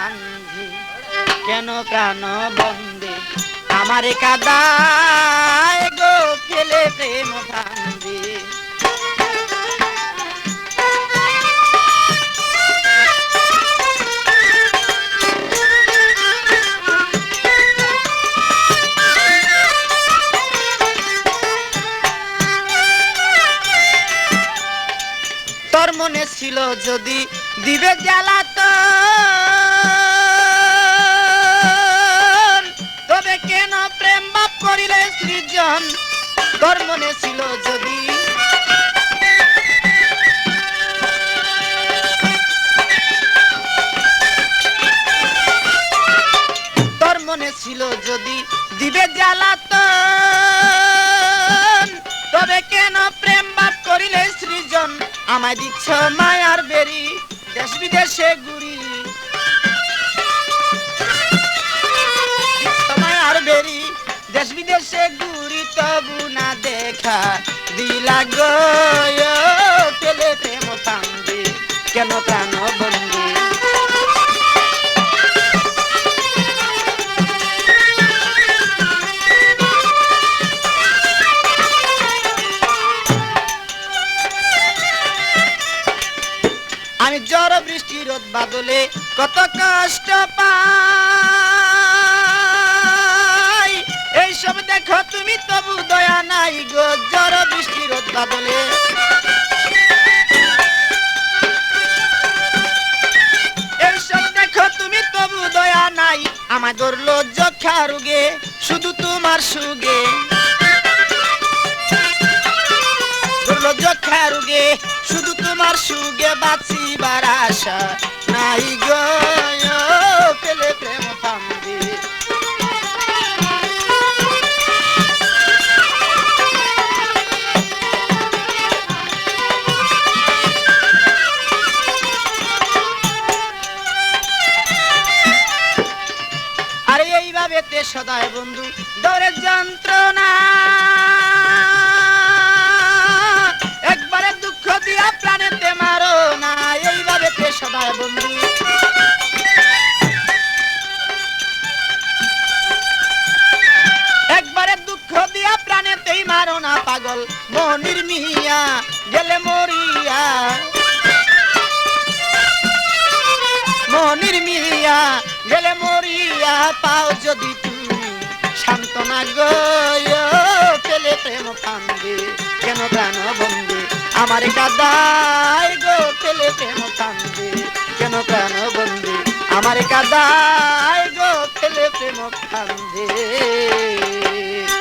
ফান্ধি কেন প্রাণ বন্দে আমারে কাদায় গো ফেলে প্রেম ফান্ধি তোর মনে ছিল যদি দিবে জ্বালাতন তবে কেন প্রেম বাপ করিলে সৃজন তোর মনে ছিল যদি তোর মনে ছিল যদি দিবে জ্বালাতন তবে কেন প্রেম বাপ করিলে সৃজন আমায় দিচ্ছ মায়ার বেরি দেশ বিদেশে ঘুরি মায়ার বেরি দেশ বিদেশে ঘুরি তবু না দেখা দিলা গো পেলে প্রেম ফান্ধি কেন প্রাণ বন্দী আমি ঝড় বৃষ্টি রোদ বাদলে কত কষ্ট পাই এইসব দেখো তুমি তবু দয়া নাই গো ঝড় বৃষ্টি রোদ বাদলে এইসব দেখো তুমি তবু দয়া নাই আমার ধরলো যক্ষা রোগে শুধু তোমার সুগে ধরলো যক্ষা রোগে শুধু তোমার সুগে বাঁচিবার আশা নাই গো পেলে প্রেম ফান্ধি আরে এইভাবে তে সদায় বন্ধু দরের যন্ত্রণা একবারে দুঃখ দিয়া প্রাণেতে মারো না এইভাবে তে সদায় বন্ধু একবারে দুঃখ দিয়া প্রাণেতেই মারো না পাগল মনির মিয়া গেলে মরিয়া মনির মিয়া গেলে মরিয়া পাও যদি তুমি সান্ত্বনা গো পেলে প্রেম ফান্ধি কেন প্রাণ বন্দী আমার কাদায় গো পেলে প্রেম ফান্ধি কেন প্রাণ বন্দী আমার কাদায় গো পেলে প্রেম ফান্ধি